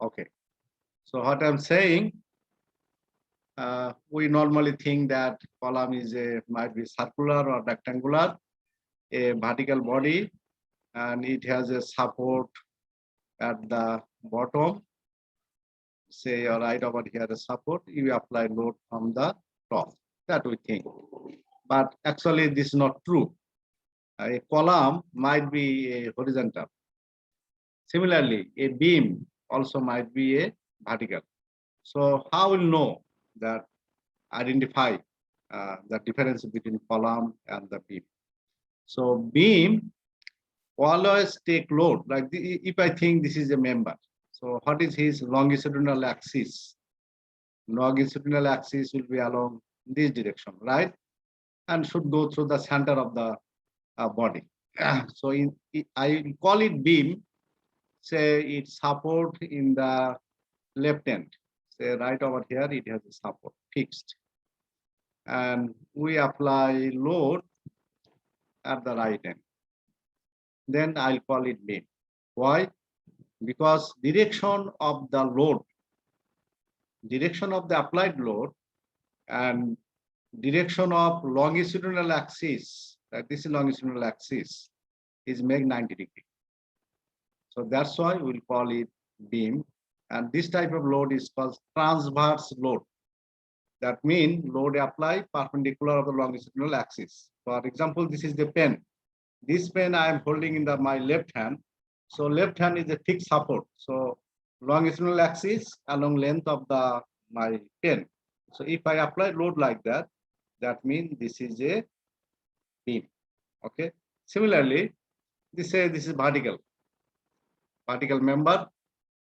Okay. So what I'm saying, we normally think that column is might be circular or rectangular, a vertical body, and it has a support at the bottom. Say right over here a support, you apply load from the top. That we think. But actually this is not true. A column might be a horizontal. Similarly, a beam also might be a vertical. So how will know that identify the difference between column and the beam? So beam always take load. Like if I think this is a member, so what is his longitudinal axis? Longitudinal axis will be along this direction, right? And should go through the center of the body. So I call it beam. Say it support in the left end. Say right over here, it has a support fixed. And we apply load at the right end. Then I'll call it beam. Why? Because direction of the load, direction of the applied load, and direction of longitudinal axis, this is longitudinal axis, is make 90 degrees. So that's why we'll call it beam. And this type of load is called transverse load. That means load applied perpendicular of the longitudinal axis. For example, this is the pen. This pen I am holding in my left hand. So left hand is a fixed support. So longitudinal axis along length of my pen. So if I apply load like that, that means this is a beam. Okay. Similarly, this is vertical. Vertical member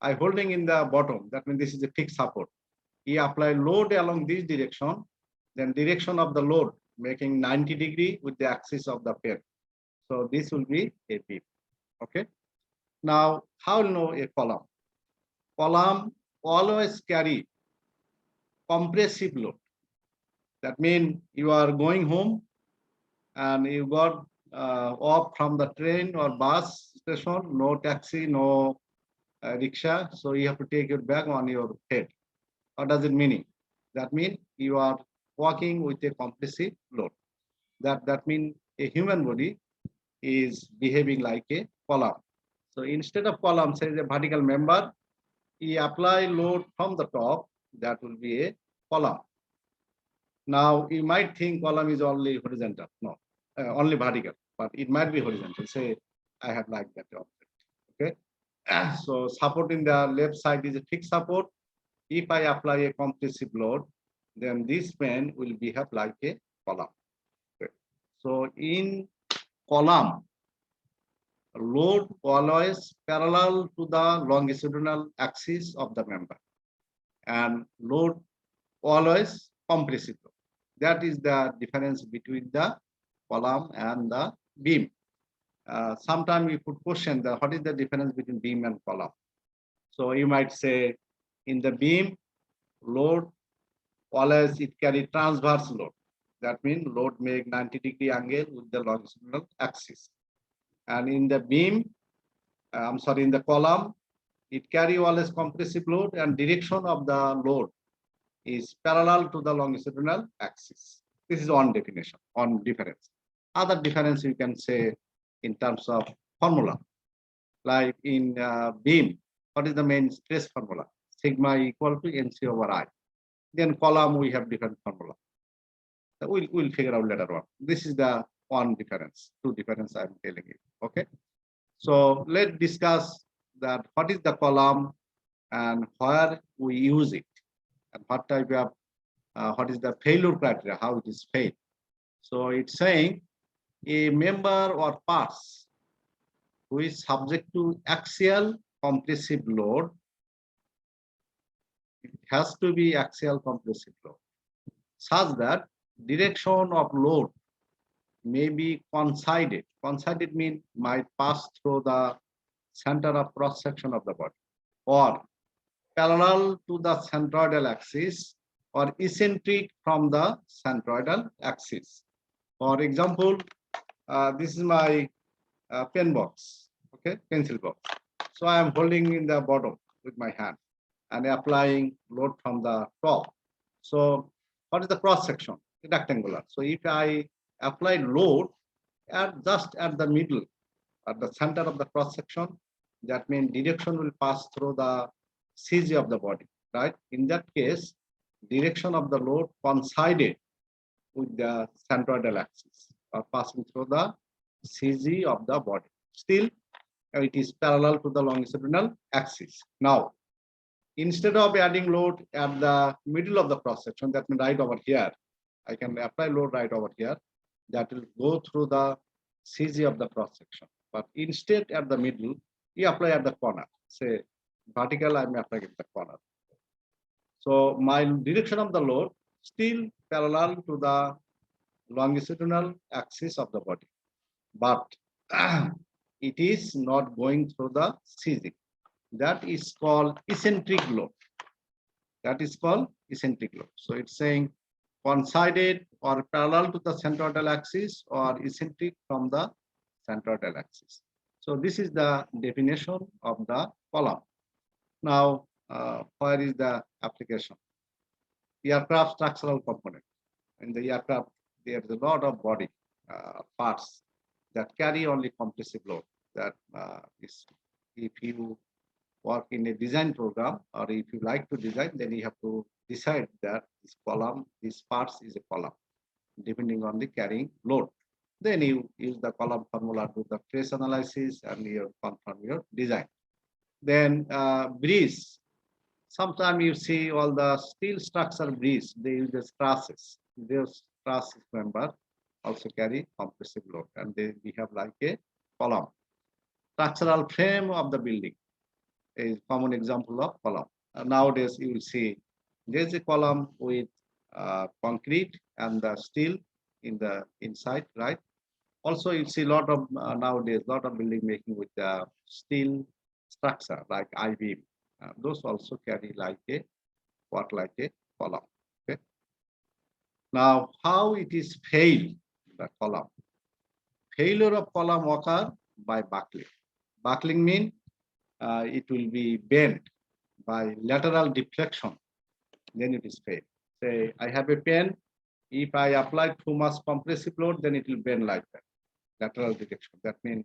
I holding in the bottom. That means this is a fixed support. He apply load along this direction, then direction of the load making 90 degree with the axis of the pen. So this will be a beam. Okay. Now, how to know a column? Column always carry compressive load. That means you are going home and you got off from the train or bus station, no taxi, no rickshaw. So you have to take your bag on your head. What does it mean? That means you are walking with a compressive load. That means a human body is behaving like a column. So instead of column, say a vertical member, you apply load from the top, that will be a column. Now you might think column is only horizontal. No, only vertical, but it might be horizontal. Say I have like that object. Okay. So support in the left side is a fixed support. If I apply a compressive load, then this pen will behave like a column. Okay. So in column, load always parallel to the longitudinal axis of the member, and load always compressive load. That is the difference between the column and the beam. Sometimes we could question what is the difference between beam and column. So you might say in the beam, load always it carry transverse load. That means load make 90 degree angle with the longitudinal axis. And in the beam, in the column, it carry always compressive load, and direction of the load is parallel to the longitudinal axis. This is one definition, one difference. Other difference you can say in terms of formula. Like in beam, what is the main stress formula? Sigma equal to NC over I. Then column we have different formula. We'll figure out later on. This is the one difference, two difference I'm telling you. Okay. So let's discuss that what is the column and where we use it, and what type of what is the failure criteria, how it is failed. So it's saying a member or parts who is subject to axial compressive load, it has to be axial compressive load, such that direction of load may be coincided. Coincided means might pass through the center of cross section of the body, or parallel to the centroidal axis, or eccentric from the centroidal axis. For example, this is my pen box, okay, pencil box. So I am holding in the bottom with my hand. and applying load from the top. So what is the cross section? Rectangular. So if I apply load just at the middle, at the center of the cross section, that means direction will pass through the CG of the body, right? In that case, direction of the load coincided with the centroidal axis or passing through the CG of the body. Still, it is parallel to the longitudinal axis. Now, instead of adding load at the middle of the cross section, that means right over here, I can apply load right over here. That will go through the CG of the cross section. But instead at the middle, you apply at the corner. Say vertical, I'm applying at the corner. So my direction of the load still parallel to the longitudinal axis of the body, but it is not going through the CG. That is called eccentric load. That is called eccentric load. So it's saying coincided or parallel to the centroidal axis or eccentric from the centroidal axis. So this is the definition of the column. Now, where is the application? Aircraft structural component. In the aircraft, there is a lot of body parts that carry only compressive load. That is, if you work in a design program or if you like to design, then you have to decide that this column, this parts is a column, depending on the carrying load. Then you use the column formula to the trace analysis and you confirm your design. Then bridge. Sometimes you see all the steel structure bridge, they use the trusses. Those trusses member also carry compressive load, and we have like a column. Structural frame of the building is common example of column. Nowadays you will see there's a column with concrete and the steel in the inside, right? Also you see a lot of nowadays lot of building making with the steel structure like I-beam. Those also carry like a work like a column. Okay. Now, how it is failed, the column? Failure of column occur by buckling. Buckling means it will be bent by lateral deflection. Then it is failed. Say I have a pen. If I apply too much compressive load, then it will bend like that. Lateral deflection. That means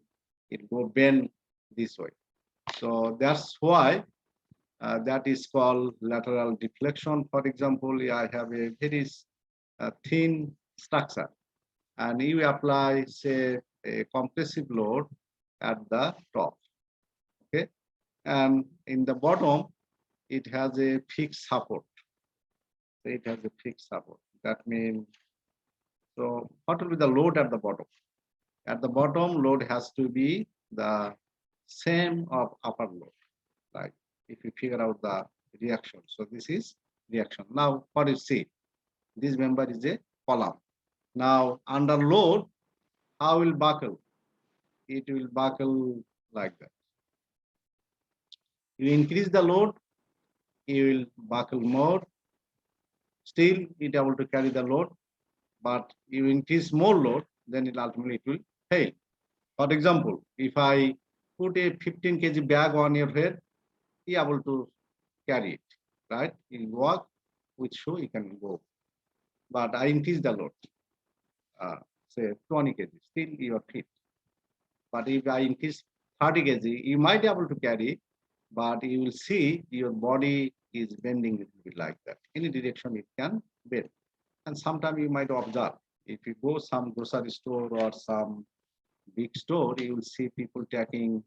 it will bend this way. So that's why that is called lateral deflection. For example, I have a very thin structure and you apply, say, a compressive load at the top. Okay, and in the bottom, it has a fixed support. So it has a fixed support. That means, so what will be the load at the bottom? At the bottom, load has to be the same of upper load. Like if you figure out the reaction. So this is reaction. Now, what you see? This member is a column. Now, under load, how will buckle? It will buckle like that. You increase the load, you will buckle more. Still, it able to carry the load, but you increase more load, then it ultimately it will fail. For example, if I put a 15 kg bag on your head, you able to carry it, right? You walk with shoe, you can go. But I increase the load, say 20 kg, still you are fit. But if I increase 30 kg, you might be able to carry, but you will see your body is bending a little bit like that. Any direction it can bend. And sometimes you might observe, if you go some grocery store or some big store, you will see people carrying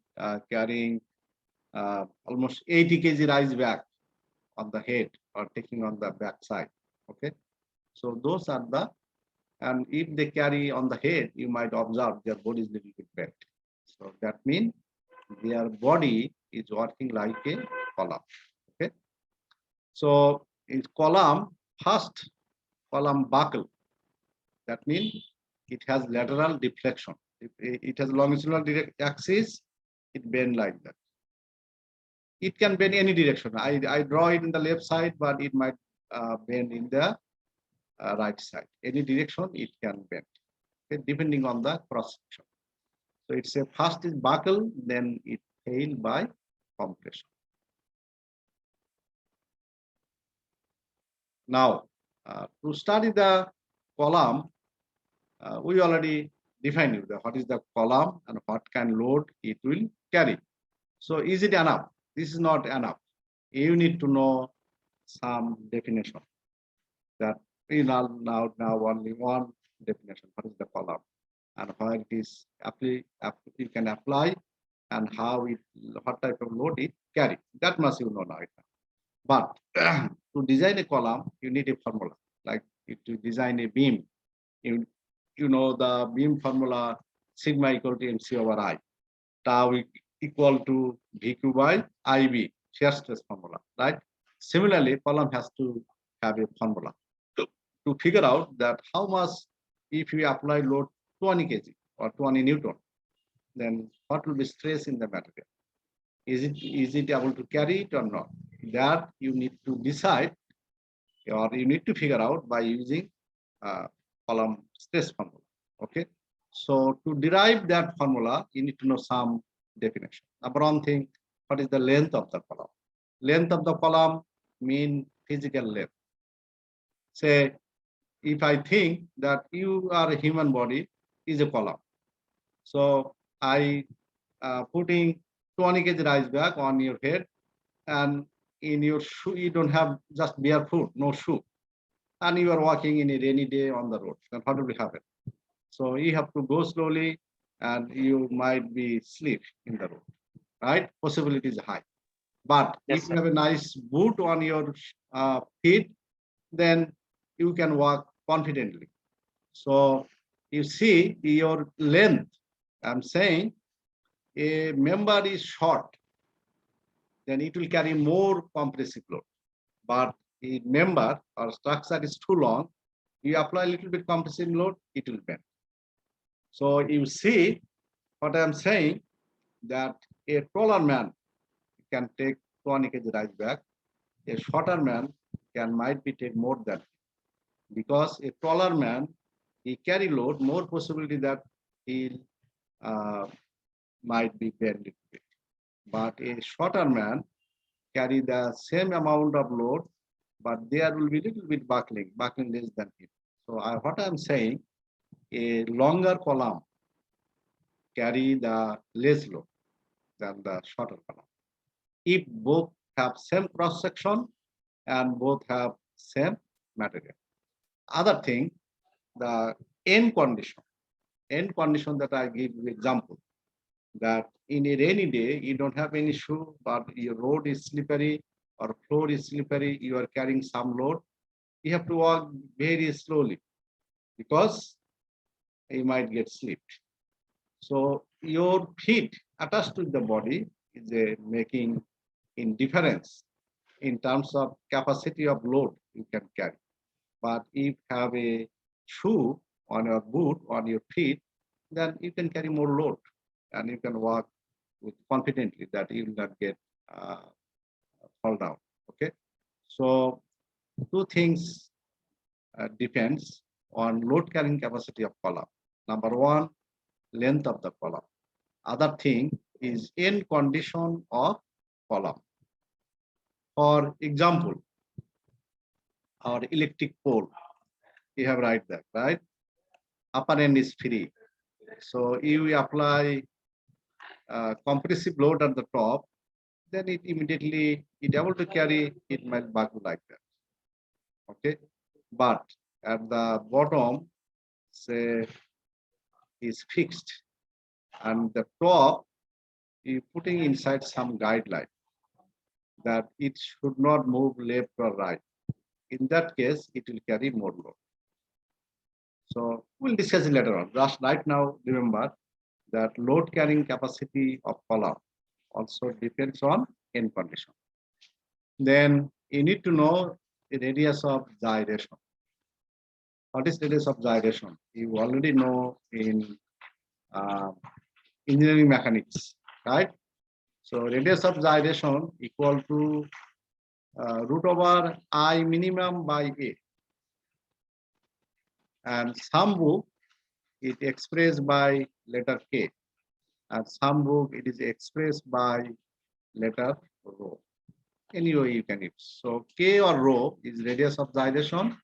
almost 80 kg rice bag on the head or taking on the back side. Okay, so those are the, and if they carry on the head, you might observe their body is a little bit bent. So that means their body is working like a column. Okay, so in column, first column buckle. That means it has lateral deflection. If it has longitudinal axis, it bend like that. It can bend any direction. I draw it in the left side, but it might bend in the right side. Any direction it can bend, okay, depending on the cross section. So it's a first is buckle, then it fail by compression. Now, to study the column, we already defined what is the column and what kind load it will carry. So is it enough? This is not enough. You need to know some definition. That we now only one definition. What is the column and where it is you can apply and how it what type of load it carry. That must you know right now. But to design a column, you need a formula. Like if you design a beam, you know the beam formula sigma equal to MC over I. Tau equal to VQ by IB, shear stress formula, right? Similarly, column has to have a formula to figure out that how much if we apply load 20 kg or 20 Newton, then what will be stress in the material? Is it able to carry it or not? That you need to decide or you need to figure out by using column stress formula. Okay. So to derive that formula, you need to know some definition. Number one thing, what is the length of the column? Length of the column mean physical length. Say, if I think that you are a human body is a column. So I putting 20 kg rice bag on your head and in your shoe, you don't have just barefoot, no shoe. And you are walking in a rainy day on the road. Then what will happen? So you have to go slowly and you might be sleep in the road, right? Possibility is high. But Yes, if you have a nice boot on your feet, then you can walk confidently. So you see your length. I'm saying a member is short, then it will carry more compressive load. But a member or structure is too long, you apply a little bit compressive load, it will bend. So you see what I'm saying, that a taller man can take 20 kg rice bag, a shorter man might be take more than, because a taller man he carry load, more possibility that he might be bent little bit. But a shorter man carry the same amount of load, but there will be little bit buckling less than him. So what I'm saying, a longer column carry the less load than the shorter column. If both have same cross section and both have same material. Other thing, the end condition that I give you example, that in a rainy day, you don't have any shoe, but your road is slippery or floor is slippery, you are carrying some load, you have to walk very slowly because you might get slipped. So your feet attached to the body is making in difference in terms of capacity of load you can carry. But if you have a shoe on your boot, on your feet, then you can carry more load and you can walk with confidently that you will not get fall down. Okay. So two things depends on load carrying capacity of column. Number one, length of the column. Other thing is end condition of column. For example, our electric pole, you have right there, right? Upper end is free. So you apply compressive load at the top, then it immediately able to carry, it might buckle like that. Okay, but at the bottom, say, is fixed, and the top you putting inside some guideline that it should not move left or right. In that case, it will carry more load. So we'll discuss it later on. Just right now, remember that load carrying capacity of column also depends on end condition. Then you need to know the radius of gyration. What is radius of gyration? You already know in engineering mechanics, right? So radius of gyration equal to root over I minimum by A. And some book it expressed by letter K. And some book it is expressed by letter rho. Any way you can use. So K or rho is radius of gyration,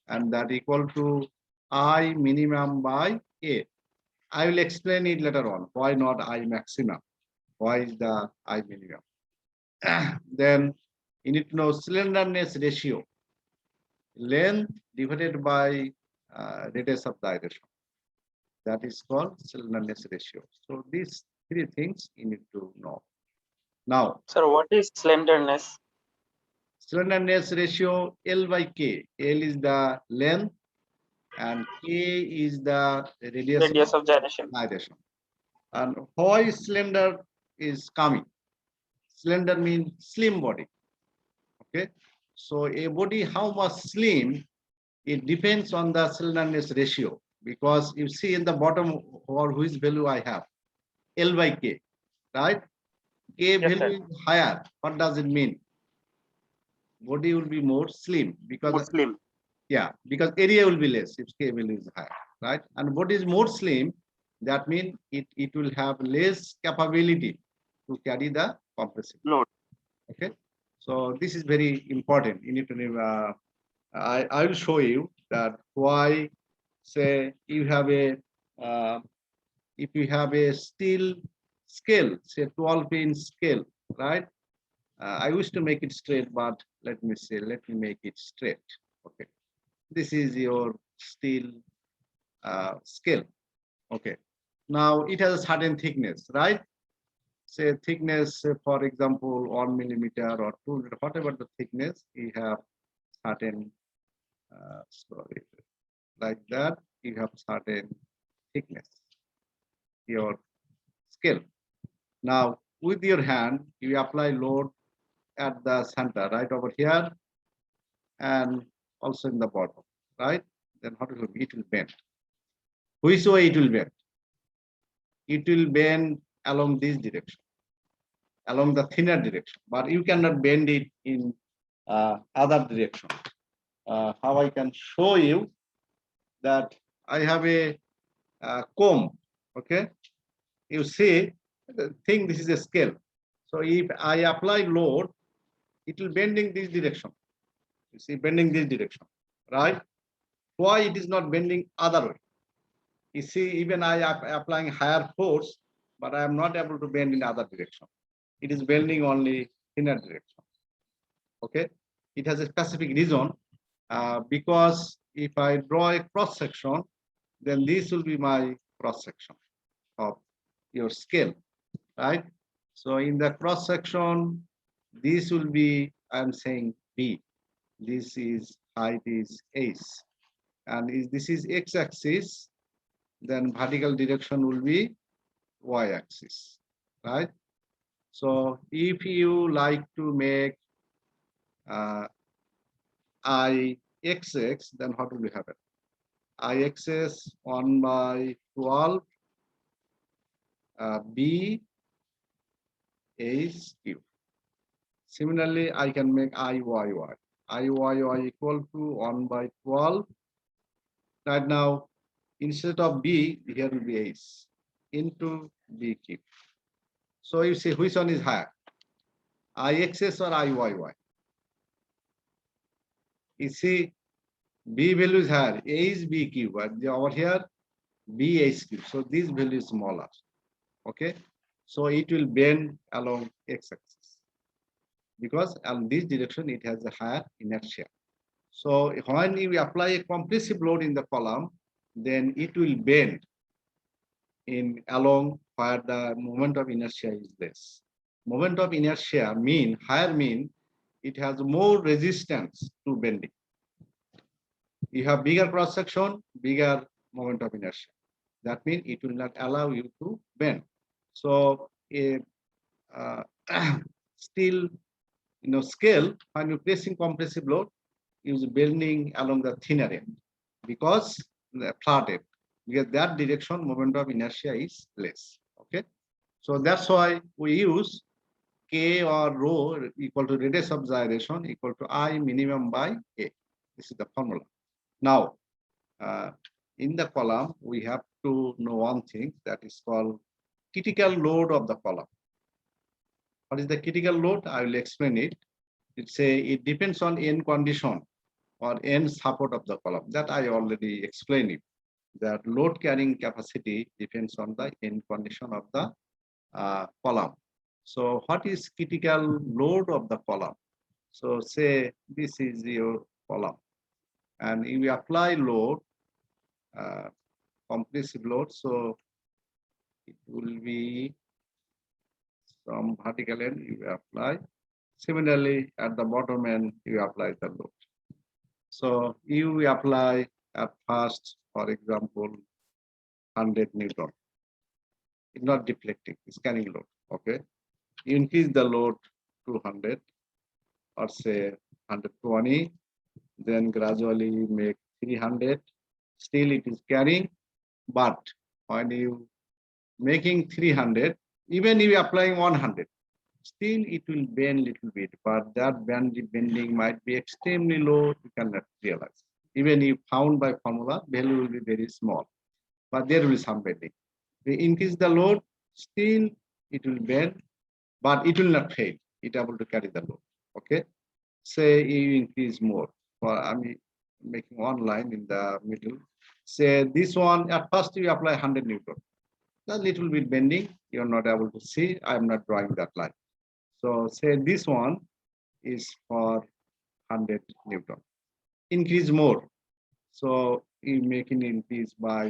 and that equal to I minimum by A. I will explain it later on. Why not I maximum? Why is the I minimum? Then you need to know slenderness ratio, length divided by radius of gyration. That is called slenderness ratio. So these three things you need to know. Now, Sir, what is slenderness? slenderness ratio L by K. L is the length and K is the radius Radius of of gyration. gyration. And why slender is coming? Slender means slim body. Okay. So a body how much slim, it depends on the slenderness ratio, because you see in the bottom or which value I have, L by K, right? K Yes, sir. value is higher. What does it mean? Body will be more slim because Muslim. yeah, because area will be less if K value is higher, right? And body is more slim, that means it will have less capability to carry the compressive Load. Okay, so this is very important. You need to know. I will show you that why. Say you have a if you have a steel scale, say 12-inch scale, right? I wish to make it straight, but let me make it straight. Okay, this is your steel scale. Okay, now it has a certain thickness, right? Say thickness, say for example, 1 millimeter or 2, whatever the thickness, you have certain, sorry, like that, you have certain thickness, your scale. Now, with your hand, you apply load at the center, right over here, and also in the bottom, right? Then how will it will bend? Which way it will bend? It will bend along this direction, along the thinner direction, but you cannot bend it in other direction. How I can show you that I have a comb, okay? You see, think this is a scale. So if I apply load, it will bend in this direction. You see, bending this direction, right? Why it is not bending other way? You see, even I am applying higher force, but I am not able to bend in other direction. It is bending only inner direction. Okay, it has a specific reason, because if I draw a cross section, then this will be my cross section of your scale, right? So in the cross section, this will be, I'm saying B. This is height is H, and this is x-axis, then vertical direction will be y-axis, right? So if you like to make IXX, then what will you have it? IXS 1 by 12 B H Q. Similarly, I can make IYY. IYY equal to 1 by 12. Right now, instead of B, here will be H into BQ. So you see which one is higher? IXS or IYY? You see, B value is higher, A is BQ, but over here, BHQ. So this value is smaller. Okay, so it will bend along x-axis because in this direction it has a higher inertia. So when you apply a compressive load in the column, then it will bend in along where the moment of inertia is less. Moment of inertia mean higher mean it has more resistance to bending. You have bigger cross section, bigger moment of inertia. That means it will not allow you to bend. So a steel, scale, when you're placing compressive load, is bending along the thinner end because the flat end, because that direction moment of inertia is less. Okay, so that's why we use K or rho equal to radius of gyration equal to I minimum by A. This is the formula. Now, in the column, we have to know one thing that is called critical load of the column. What is the critical load? I will explain it. it depends on end condition or end support of the column. That I already explained it. That load carrying capacity depends on the end condition of the column. So what is critical load of the column? So say this is your column, and if you apply load, compressive load, so it will be from vertical end you apply. Similarly, at the bottom end you apply the load. So you apply at first, for example, 100 Newton. It's not deflecting, it's carrying load. Okay. You increase the load to 100 or say 120, then gradually you make 300. Still it is carrying, but when you making 300, even if you applying 100, still it will bend little bit, but that bending might be extremely low, you cannot realize. Even if found by formula, value will be very small, but there will be some bending. We increase the load, still it will bend, but it will not fail. It able to carry the load. Okay. Say you increase more. For I'm making one line in the middle. Say this one at first you apply 100 Newton. A little bit bending, you're not able to see. I'm not drawing that line. So say this one is for 100 Newton. Increase more. So you make an increase by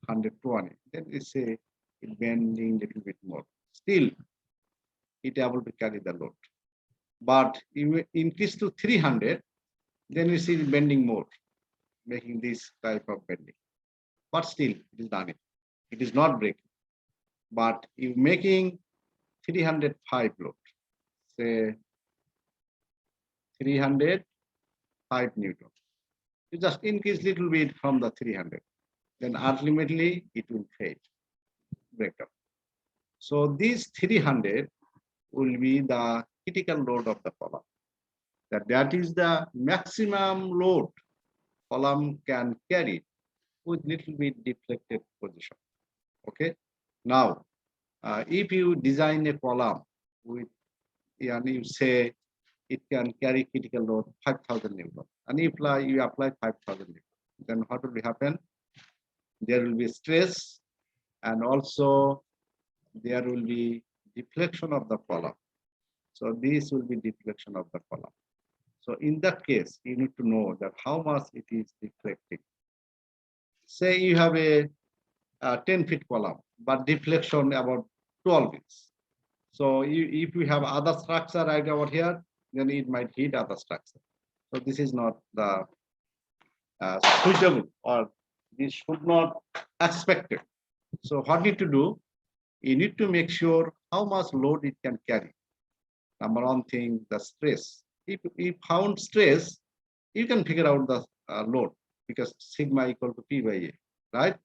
120. Then we say it bending little bit more. Still, it able to carry the load. But you increase to 300, then we see bending more, making this type of bending. But still, it is done it. It is not breaking. But you making 305 load, say 305 Newton. You just increase little bit from the 300. Then ultimately it will fade, break up. So this 300 will be the critical load of the column. That is the maximum load column can carry with little bit deflected position. Okay. Now, if you design a column with, and you say it can carry critical load 5,000 Newton, and if you apply 5,000 Newton, then what will happen? There will be stress, and also there will be deflection of the column. So this will be deflection of the column. So in that case, you need to know that how much it is deflecting. Say you have a 10 feet column, but deflection about 12 inches. So if you have other structure right over here, then it might hit other structure. So this is not the suitable, or this should not expected. So what need to do? You need to make sure how much load it can carry. Number one thing, the stress. If you found stress, you can figure out the load, because sigma equal to P by A, right?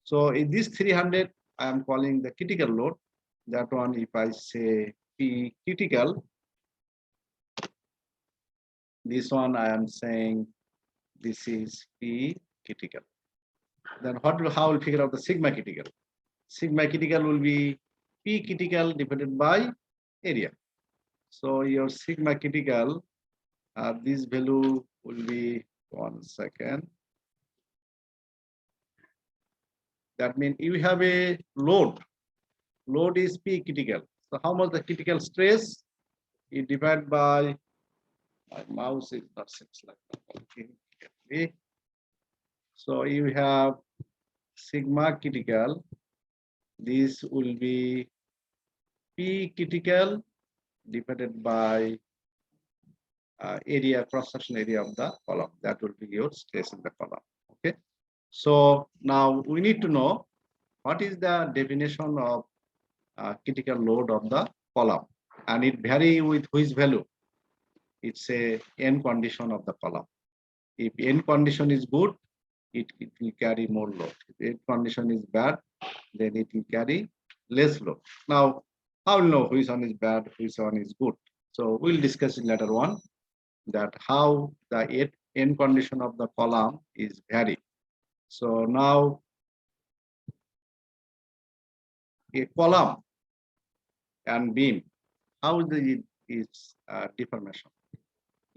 So in this 300, I am calling the critical load. That one, if I say P critical, this one I am saying this is P critical. Then how will figure out the sigma critical? Sigma critical will be P critical divided by area. So your sigma critical, this value will be 1 second. That means you have a load. Load is P critical. So how much the critical stress? You divide by, my mouse is not sits like that. Okay. So you have sigma critical. This will be P critical divided by area, cross-section area of the column. That will be your stress in the column. Okay. So now we need to know what is the definition of critical load of the column, and it vary with which value. It's a end condition of the column. If end condition is good, it will carry more load. If end condition is bad, then it will carry less load. Now, how will know which one is bad, which one is good? So we'll discuss in later on that how the end condition of the column is vary. So now a column and beam, how is deformation?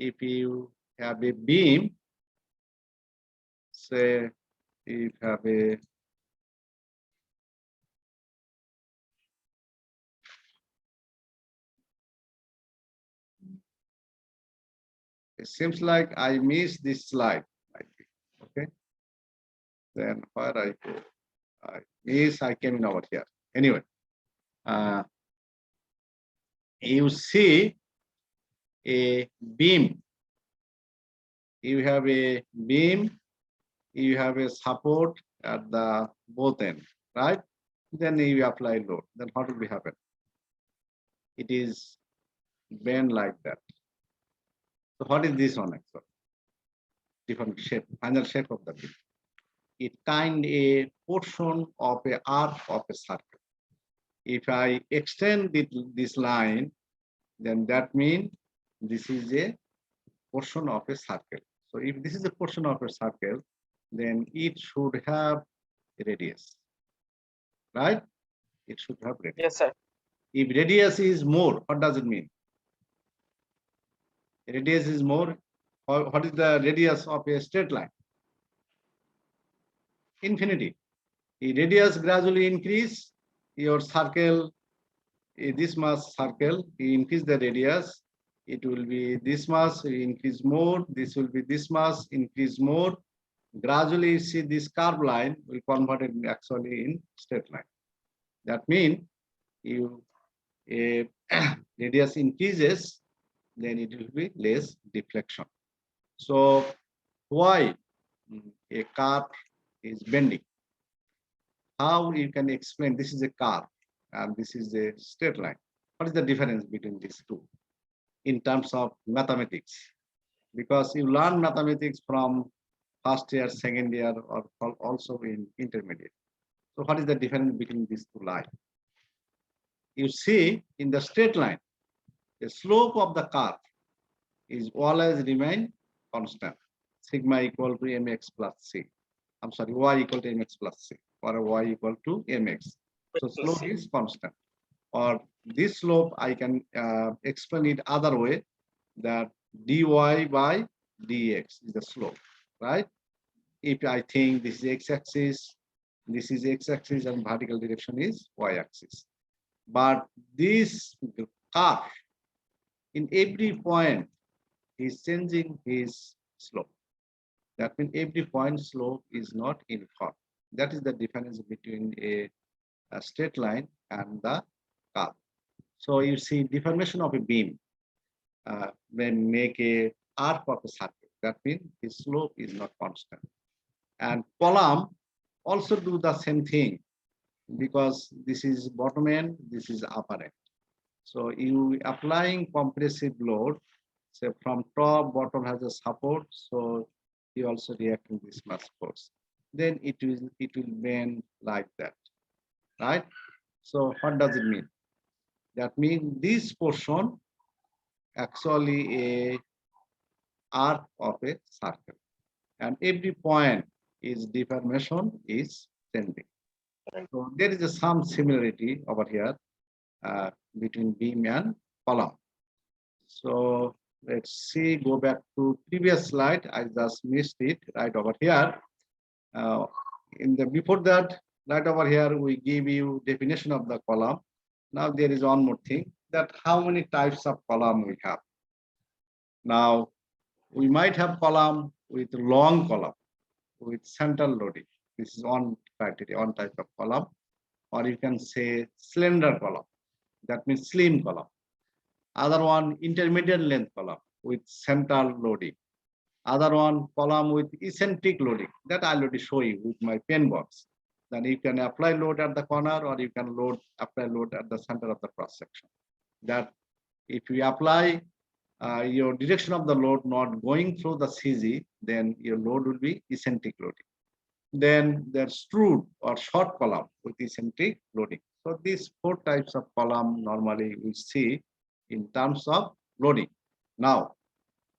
if you have a beam, say if you have a it seems like I missed this slide. Okay, then where I go? I came in over here. Anyway, you see a beam. You have a beam. You have a support at the both end, right? Then you apply load. Then what will be happen? It is bend like that. So what is this one actually? Different shape, final shape of the beam. It kind a portion of a arc of a circle. If I extend this line, then that means this is a portion of a circle. So if this is a portion of a circle, then it should have a radius, right? It should have radius. Yes, sir. If radius is more, what does it mean? Radius is more. What is the radius of a straight line? Infinity. The radius gradually increase, your circle, this much circle, you increase the radius, it will be this much, increase more, this will be this much, increase more. Gradually, you see this curved line will convert it actually in straight line. That means you radius increases, then it will be less deflection. So why a curve is bending? How you can explain this is a curve and this is a straight line? What is the difference between these two in terms of mathematics? Because you learn mathematics from first year, second year, or also in intermediate. So what is the difference between these two lines? You see in the straight line, the slope of the curve is always remain constant. Sigma equal to mx plus c. I'm sorry, y equal to mx plus c, or y equal to mx. So slope is constant. Or this slope, I can explain it other way, that dy by dx is the slope, right? If I think this is x-axis, this is x-axis, and vertical direction is y-axis. But this curve, in every point, is changing his slope. That means every point slope is not uniform. That is the difference between a straight line and the curve. So you see deformation of a beam when make a arc of a circle. That means the slope is not constant. And column also do the same thing, because this is bottom end, this is upper end. So you applying compressive load, say from top, bottom has a support, so you also react in this mass force. Then it will bend like that, right? So what does it mean? That means this portion actually a arc of a circle, and every point is deformation is changing. So there is some similarity over here between beam and column. So let's see, go back to previous slide. I just missed it right over here. Before that, right over here, we give you definition of the column. Now there is one more thing, that how many types of column we have. Now we might have column with long column with central loading. This is one criteria, one type of column. Or you can say slender column, that means slim column. Other one, intermediate length column with central loading. Other one, column with eccentric loading. That I already show you with my pen box. Then you can apply load at the corner, or you can apply load at the center of the cross section. That if you apply your direction of the load not going through the CG, then your load will be eccentric loading. Then there's strut or short column with eccentric loading. So these four types of column normally we see in terms of loading. Now,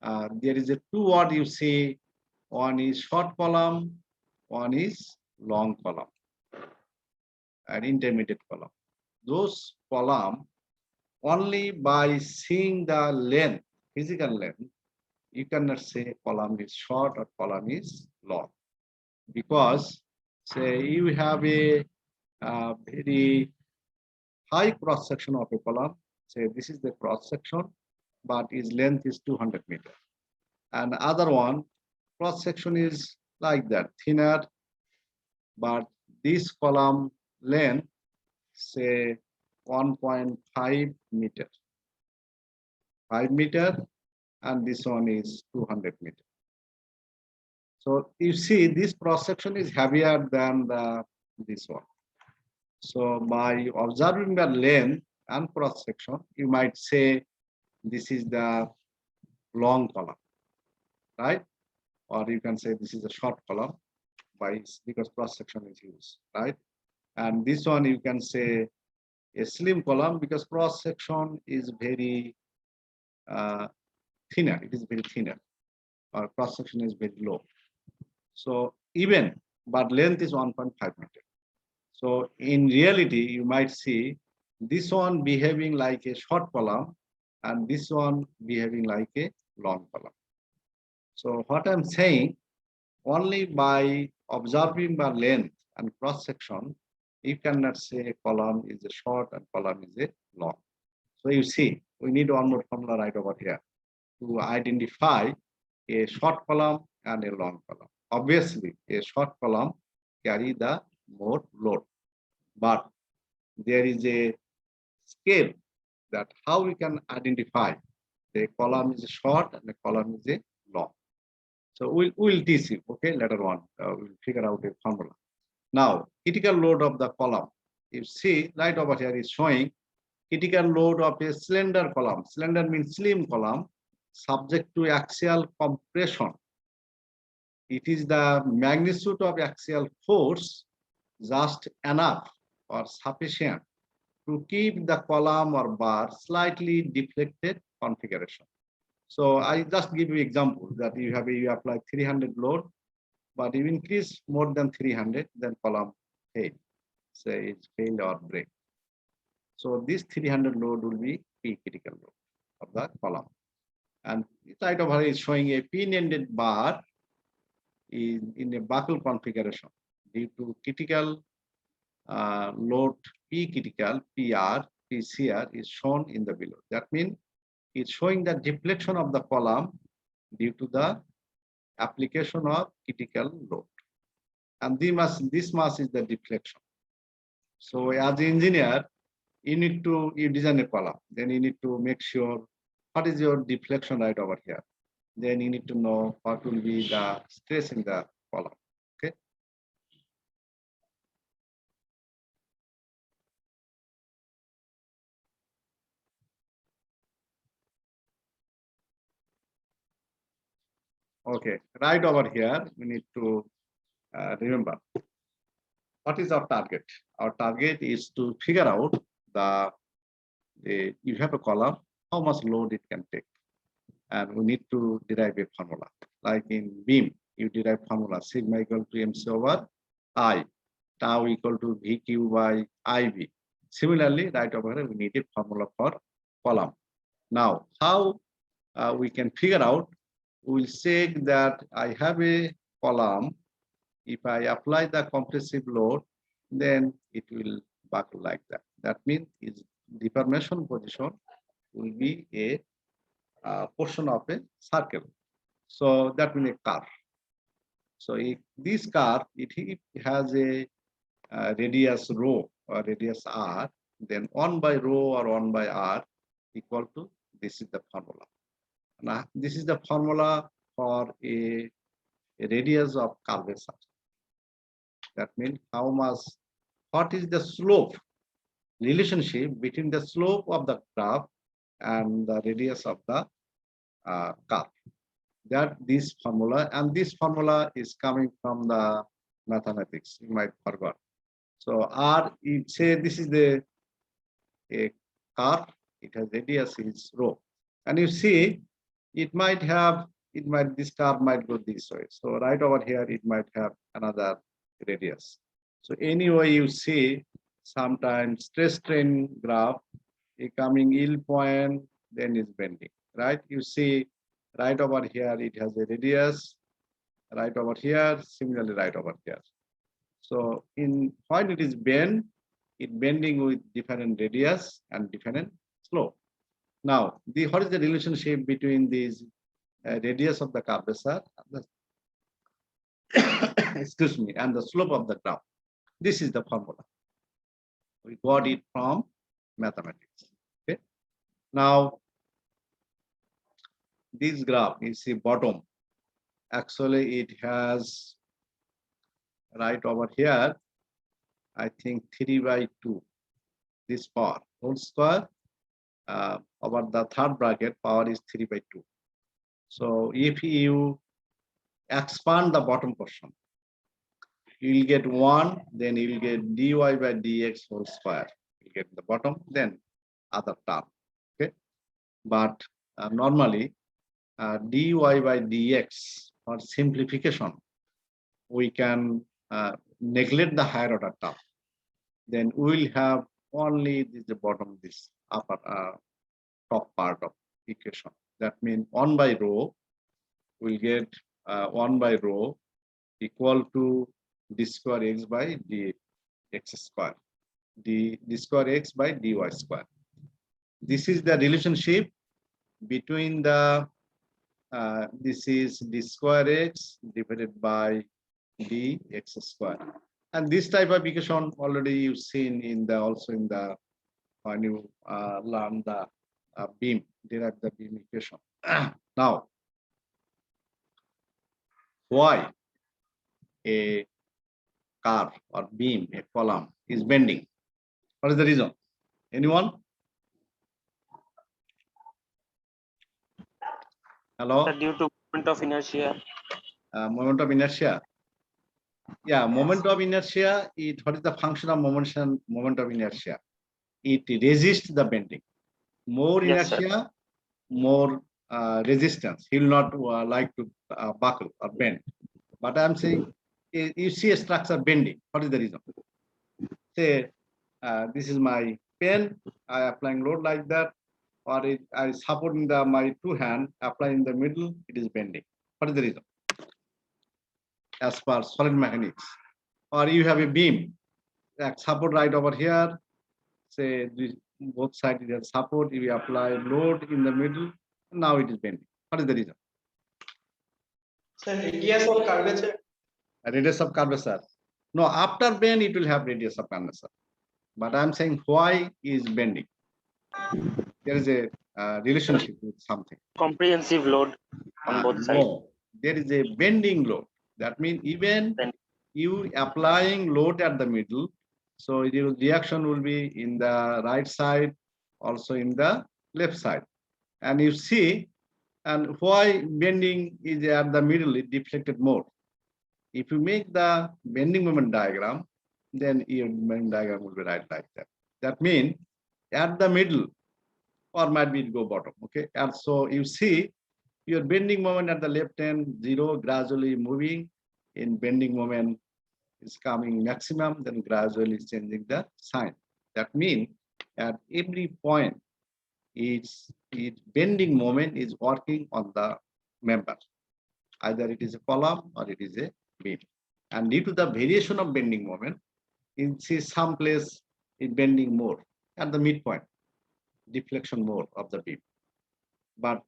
there is a two word you see. One is short column, one is long column, and intermediate column. Those column, only by seeing the length, physical length, you cannot say column is short or column is long, because say you have a very high cross section of a column. Say this is the cross section, but its length is 200 meters. And other one, cross section is like that, thinner, but this column length, say 1.5 meter, 5 meter, and this one is 200 meter. So you see this cross section is heavier than this one. So by observing the length and cross section, you might say this is the long column, right? Or you can say this is a short column because cross section is used, right? And this one you can say a slim column because cross section is very thinner. It is very thinner, or cross section is very low. So even, but length is 1.5 meter. So in reality, you might see this one behaving like a short column and this one behaving like a long column. So what I'm saying, only by observing the length and cross section, you cannot say column is a short and column is a long. So you see, we need one more formula right over here to identify a short column and a long column. Obviously, a short column carry the more load, but there is a scale that how we can identify the column is short and the column is a long. So we'll teach you, okay, later on. We'll figure out a formula. Now, critical load of the column. You see, right over here is showing critical load of a slender column. Slender means slim column, subject to axial compression. It is the magnitude of axial force just enough or sufficient to keep the column or bar slightly deflected configuration. So I just give you example that you apply 300 load, but you increase more than 300, then column fail. Say it's failed or break. So this 300 load will be P critical load of the column. And right over here is showing a pin-ended bar in a buckle configuration due to critical load P critical, PR, PCR is shown in the below. That means it's showing the deflection of the column due to the application of critical load. And this mass is the deflection. So as an engineer, you design a column, then you need to make sure what is your deflection right over here. Then you need to know what will be the stress in the column. Okay. Okay, right over here, we need to remember what is our target. Our target is to figure out you have a column, how much load it can take. And we need to derive a formula. Like in beam, you derive formula sigma equal to MC over I, tau equal to VQ by IV. Similarly, right over here, we need a formula for column. Now, how we can figure out, we'll say that I have a column. If I apply the compressive load, then it will buckle like that. That means its deformation position will be a portion of a circle. So that means a curve. So if this curve, it has a radius rho or radius r, then 1 by rho or 1 by r equal to, this is the formula. Now, this is the formula for a radius of curvature. That means what is the slope relationship between the slope of the graph and the radius of the curve. That this formula, and this formula is coming from the mathematics, you might forgot. So R, you say this is a curve, it has radius is rho. And you see, this curve might go this way. So right over here, it might have another radius. So anyway, you see, sometimes stress strain graph, a coming yield point, then is bending, right? You see Right over here, it has a radius. Right over here, similarly right over here. So when it is bend, it bending with different radius and different slope. Now, what is the relationship between these radius of the curvature, excuse me, and the slope of the graph? This is the formula. We got it from mathematics. Okay. Now, this graph, you see bottom. Actually, it has right over here, I think 3/2. This power whole square over the third bracket, power is 3/2. So if you expand the bottom portion, you will get 1, then you will get dy by dx whole square. You get the bottom, then other term. Okay, but normally dy by dx for simplification, we can neglect the higher order term. Then we will have only the bottom, this upper top part of equation. That means 1 by rho will get 1 by rho equal to d square x by dx square, d square x by dy square. This is the relationship between the this is d square x divided by dx square. And this type of equation already you've seen in the also in the when you learn the beam, derive the beam equation. Now, why a curve or beam, a column is bending? What is the reason? Anyone? Hello? Due to moment of inertia. Moment of inertia. Yeah, moment of inertia. What is the function of moment of inertia? It resists the bending. More Yes, inertia, more resistance. He will not like to buckle or bend. But I'm saying, you see a structure bending. What is the reason? Say, this is my pen. I applying load like that, or I supporting my two hand, applying the middle. It is bending. What is the reason? As per solid mechanics, or you have a beam, support right over here. Say both sides is support. If you apply load in the middle, now it is bending. What is the reason? Sir, radius of curvature. Radius of curvature. No, after bend it will have radius of curvature. But I'm saying why is bending? There is a relationship with something. Comprehensive load on both sides. No, there is a bending load. That means even you applying load at the middle, so your reaction will be in the right side, also in the left side. And you see, and why bending is at the middle, it deflected more. If you make the bending moment diagram, then your bending diagram will be right like that. That means at the middle, or might be it go bottom. Okay, and so you see your bending moment at the left end 0, gradually moving in bending moment is coming maximum, then gradually changing the sign. That means at every point its bending moment is working on the member. Either it is a column or it is a beam. And due to the variation of bending moment, you see some place it bending more at the midpoint, deflection more of the beam. But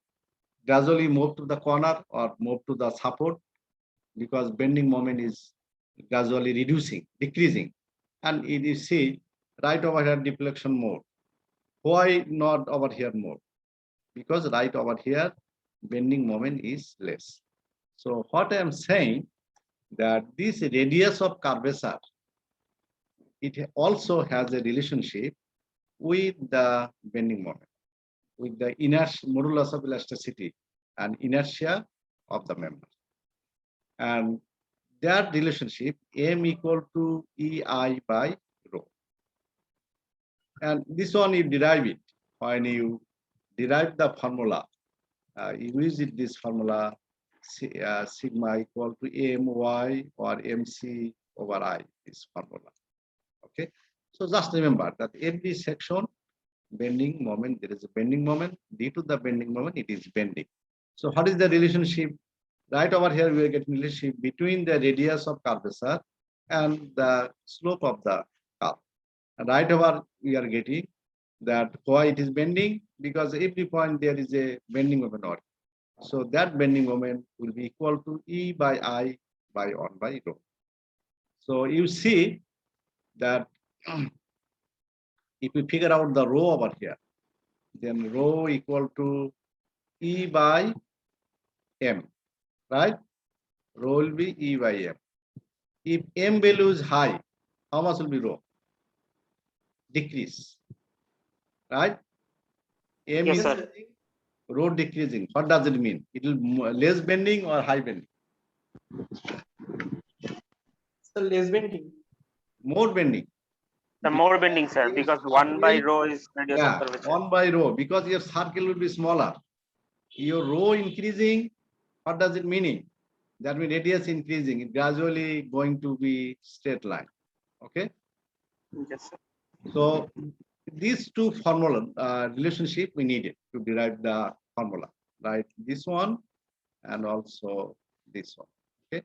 gradually move to the corner or move to the support, because bending moment is gradually reducing, decreasing. And it is see right over here deflection more. Why not over here more? Because right over here bending moment is less. So what I am saying, that this radius of curvature, it also has a relationship with the bending moment, with the inertia, modulus of elasticity and inertia of the member. And that relationship M equal to EI by rho. And this one you derive it. When you derive the formula, you use it, this formula, sigma equal to My or MC over I, this formula. Okay, so just remember that every section bending moment, there is a bending moment. Due to the bending moment, it is bending. So what is the relationship? Right over here, we are getting relationship between the radius of curvature and the slope of the curve. And right over, we are getting that why it is bending, because every point there is a bending moment or. So that bending moment will be equal to E by I by 1 by rho. So you see that if we figure out the rho over here, then rho equal to E by M, right? Rho will be E by M. If M value is high, how much will be rho? Decrease, right? M Yes, is sir. increasing, rho decreasing. What does it mean? It will less bending or high bending? So less bending. More bending. The more bending, sir, Your because 1 by circle- rho is radius of Yeah, curvature. 1 by rho, because your circle will be smaller. Your rho increasing, what does it meaning? That means radius increasing, it gradually going to be straight line. Okay. Yes, sir. So these two formula relationship we needed to derive the formula, right? This one and also this one. Okay.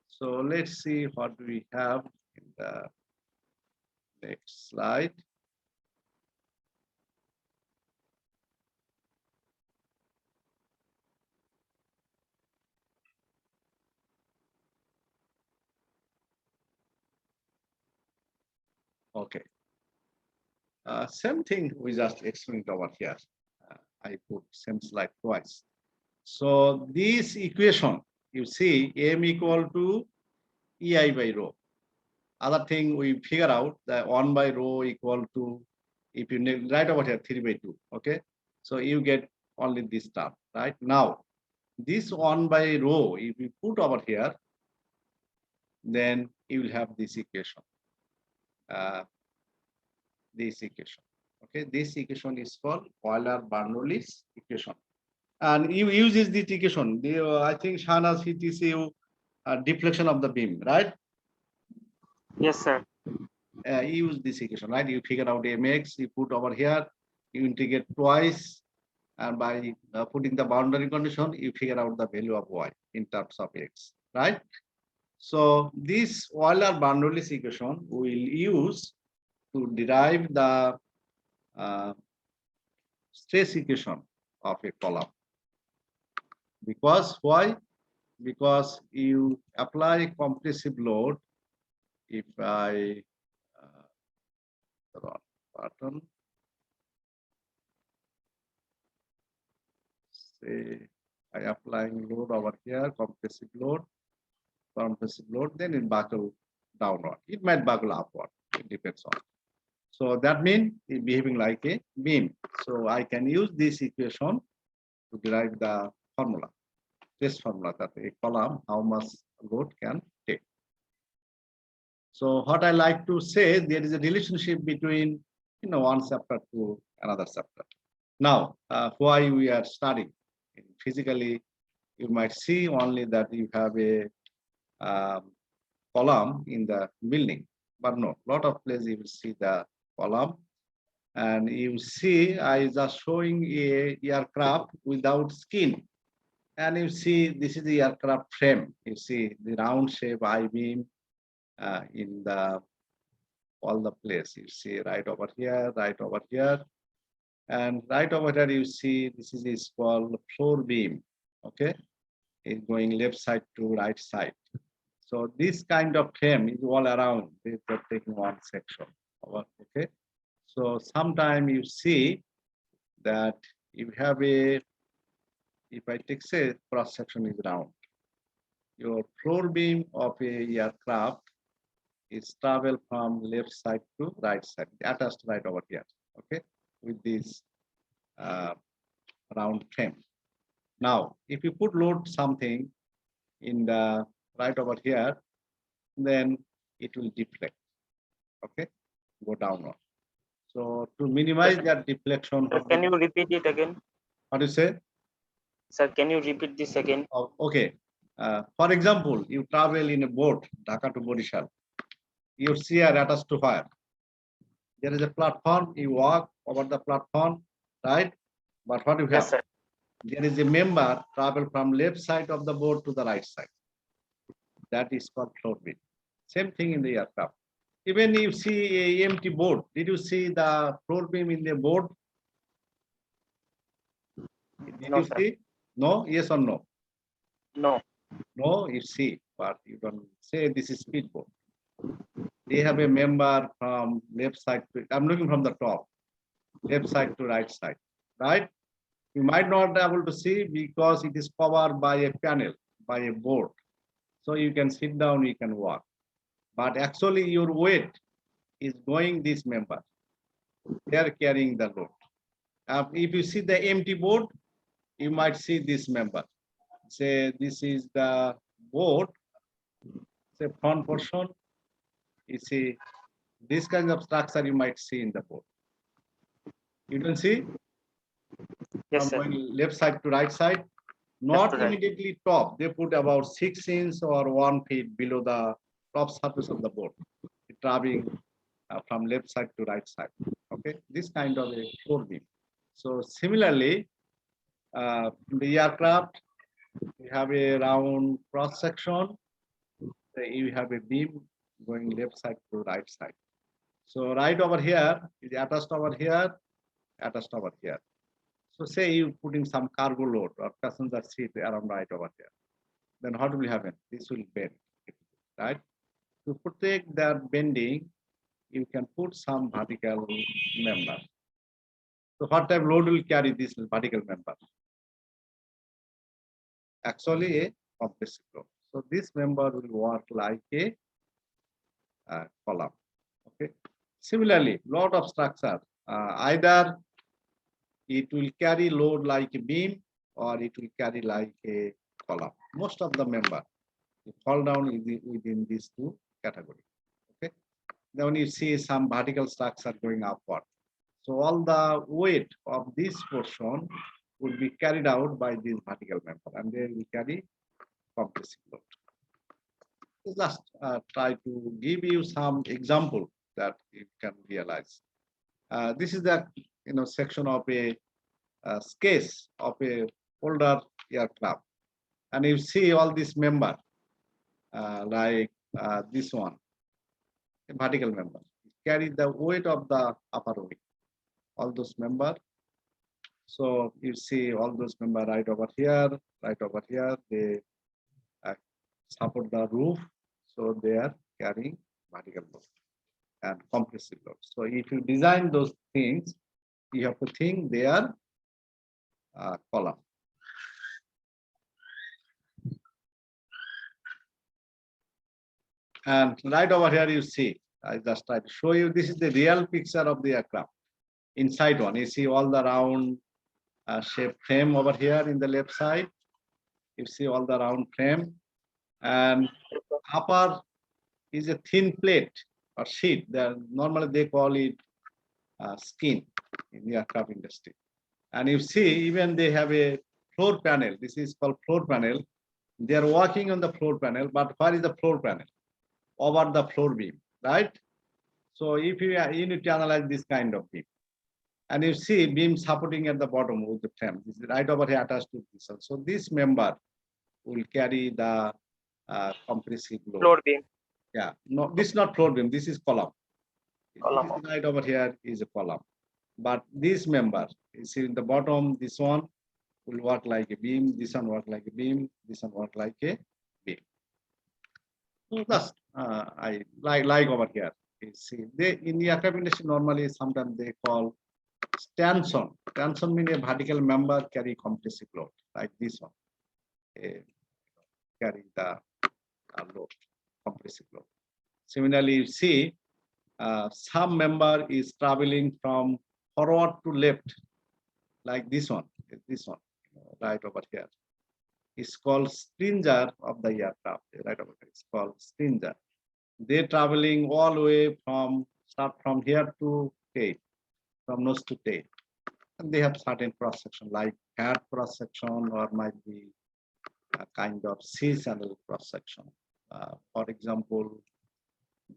So let's see what we have in the next slide. Okay. Same thing we just explained over here. I put same slide twice. So this equation, you see M equal to EI by rho. Other thing we figure out that 1 by rho equal to, if you write over here 3 by 2. Okay. So you get only this term, right? Now, this 1 by rho, if you put over here, then you will have this equation. This equation. Okay, this equation is called Euler-Bernoulli's equation, and you use this equation. I think Shahnaaz he teaches you deflection of the beam, right? Yes, sir. You use this equation, right? You figure out mx, you put over here, you integrate twice, and by putting the boundary condition, you figure out the value of y in terms of x, right? So this Euler-Bernoulli's equation we will use to derive the stress equation of a column. Because why? Because you apply compressive load. If I wrong button, say I applying load over here, compressive load, then it buckle downward. It might buckle upward. It depends on. So that means it's behaving like a beam. So I can use this equation to derive the formula, this formula that a column how much load can take. So what I like to say, there is a relationship between one chapter to another chapter. Now, why we are studying physically, you might see only that you have a column in the building, but no, lot of places you will see the column, and you see I just showing a aircraft without skin, and you see this is the aircraft frame. You see the round shape I-beam in the all the place. You see right over here, and right over here you see this is called floor beam. Okay, it's going left side to right side. So this kind of frame is all around. They're taking one section. Okay, so sometime you see that you have a, if I take say cross section is round, your floor beam of a aircraft is travel from left side to right side, attached right over here, okay, with this round frame. Now, if you put load something in the right over here, then it will deflect, okay, go downward. So to minimize that deflection, Sir, can you repeat it again? what do you say? Sir, can you repeat this again? Oh, okay. For example, you travel in a boat, Dhaka to Borishal. You see a attached to where? There is a platform, you walk over the platform, right? But what you Yes, have? sir. there is a member travel from left side of the board to the right side. That is called floor beam. Same thing in the aircraft. Even you see a empty board, did you see the floor beam in the board? Did No, you sir. see? No? Yes or no? No. No, you see, but you don't say this is speedboat. They have a member from left side to, I'm looking from the top, left side to right side, right? You might not be able to see because it is covered by a panel, by a board. So you can sit down, you can walk. But actually your weight is going this member. They are carrying the load. If you see the empty board, you might see this member. Say this is the board, say front portion. You see this kind of structure you might see in the board. You can see Yes, from sir. going left side to right side, Left to not right. immediately top. They put about 6 inches or 1 feet below the top surface of the board, traveling from left side to right side. Okay, this kind of a floor beam. So similarly, in the aircraft, you have a round cross section. You have a beam going left side to right side. So right over here is attached over here, attached over here. So say you putting some cargo load or passenger seat around right over here. Then what will happen? This will bend, right? To protect that bending, you can put some vertical member. So what type load will carry this vertical member? Actually a compressive load. So this member will work like a column. Okay. Similarly, lot of structure, either it will carry load like a beam or it will carry like a column. Most of the member fall down within these two categories. Okay. Then you see some vertical structure going upward. So all the weight of this portion will be carried out by this vertical member, and they will carry compressive load. Just try to give you some example that you can realize. This is the section of a sketch of a older aircraft, and you see all these member like this one, a vertical member, carry the weight of the upper wing. All those member. So you see all those member right over here, they support the roof, so they are carrying vertical load and compressive load. So if you design those things, you have to think they are column. And right over here you see, I just try to show you, this is the real picture of the aircraft. Inside one, you see all the round shape frame over here in the left side. You see all the round frame, and upper is a thin plate or sheet. Normally they call it skin in the aircraft industry. And you see, even they have a floor panel. This is called floor panel. They are working on the floor panel, but where is the floor panel? Over the floor beam, right? So if you need to analyze this kind of beam, and you see beam supporting at the bottom with the frame. This is right over here attached to this. So this member will carry the compressive load. Floor beam. Yeah, no, this is not floor beam. This is column. Column. This is right over here is a column. But this member, you see in the bottom, this one will work like a beam. This one work like a beam. This one work like a beam. So that's I like over here. You see, they in the aircraft industry normally sometimes they call stanchion. Stanchion means a vertical member carry compressive load like this one. Carry the load, compressive load. Similarly, you see some member is traveling from forward to left, like this one, right over here. It's called stringer of the aircraft, right over here. It's called stringer. They're traveling all the way start from here to tail, from nose to tail. And they have certain cross section like head cross section or might be a kind of C-channel cross section. For example,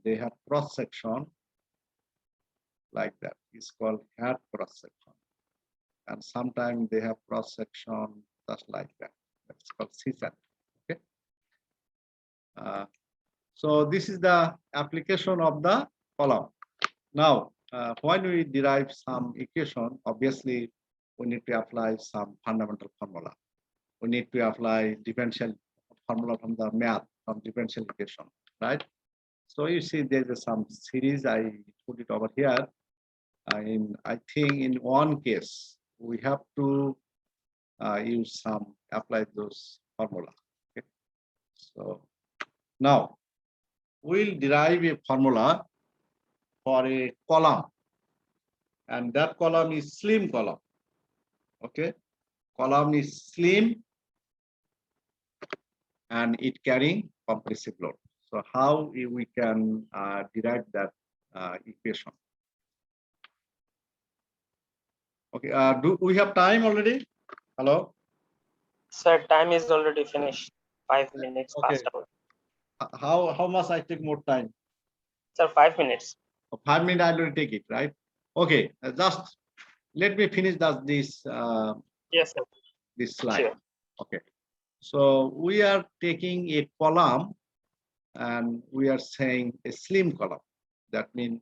they have cross section like that. It's called head cross section. and sometimes they have cross section just like that. That's called CSAT. Okay. So this is the application of the column. Now, when we derive some equation, obviously we need to apply some fundamental formula. We need to apply differential formula from the math, from differential equation, right? So you see there's some series, I put it over here. I think in one case, we have to apply those formula. Okay. So now we'll derive a formula for a column, and that column is slim column. Okay, column is slim and it carrying compressive load. So how we can derive that equation? Okay, do we have time already? Hello? Sir, time is already finished. 5 minutes Okay. passed out. How must I take more time? Sir, 5 minutes. 5 minutes I will take it, right? Okay, just let me finish this Yes, sir. this slide. Sure. Okay, so we are taking a column and we are saying a slim column. That means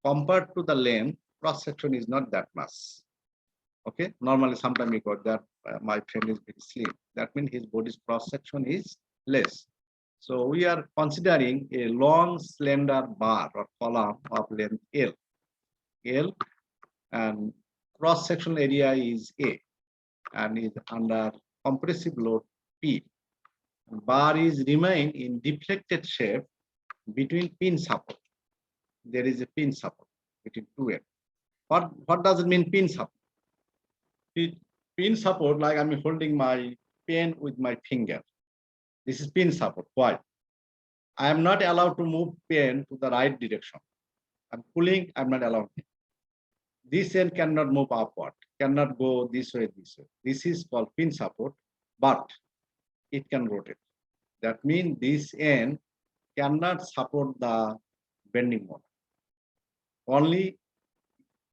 compared to the length, cross section is not that much. Okay, normally sometimes we got that my friend is very slim. That means his body's cross section is less. So we are considering a long slender bar or column of length L. L and cross sectional area is A and is under compressive load P. Bar is remain in deflected shape between pin support. There is a pin support between two ends. What does it mean, pin support? Pin support, like I'm holding my pen with my finger. This is pin support. Why? I am not allowed to move pen to the right direction. I'm pulling, I'm not allowed. This end cannot move upward, cannot go this way, this way. This is called pin support, but it can rotate. That means this end cannot support the bending moment. Only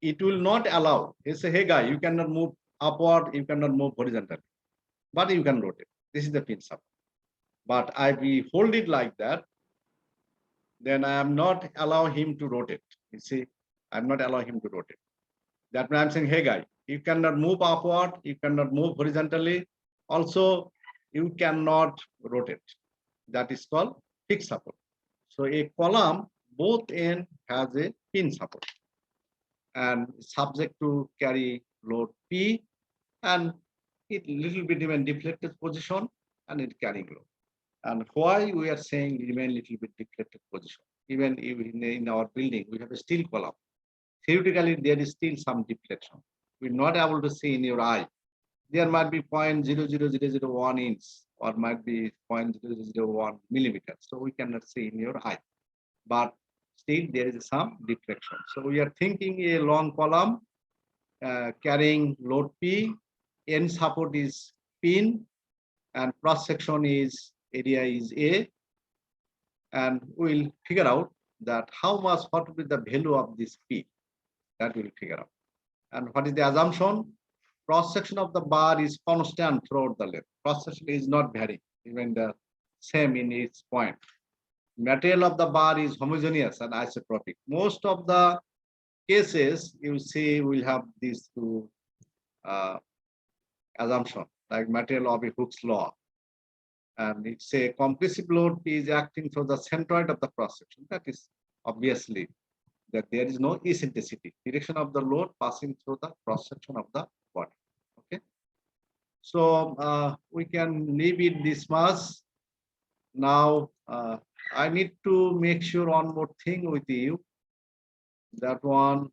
it will not allow. It's a, hey guy, you cannot move upward, you cannot move horizontally, but you can rotate. This is the pin support. But if we hold it like that, then I am not allow him to rotate. You see, I'm not allow him to rotate. That means I'm saying, hey guy, you cannot move upward, you cannot move horizontally. Also, you cannot rotate. That is called fixed support. So a column, both end has a pin support and subject to carry load P, and it little bit even deflected position and it carrying load. And why we are saying remain little bit deflected position? Even in our building, we have a steel column. Theoretically, there is still some deflection. We're not able to see in your eye. There might be 0.00001 inch or might be 0.001 millimeter. So we cannot see in your eye. But still there is some deflection. So we are thinking a long column carrying load P, end support is pin, and cross section is area is A. And we'll figure out that how much, what will be the value of this P. That we'll figure out. And what is the assumption? Cross section of the bar is constant throughout the length. Cross section is not varying, even the same in its point. Material of the bar is homogeneous and isotropic. Most of the cases you see will have these two assumption, like material of a Hooke's law. And it's a compressive load is acting through the centroid of the cross section. That is obviously that there is no eccentricity, direction of the load passing through the cross section of the body. Okay, so we can leave it this much. Now I need to make sure one more thing with you. That one,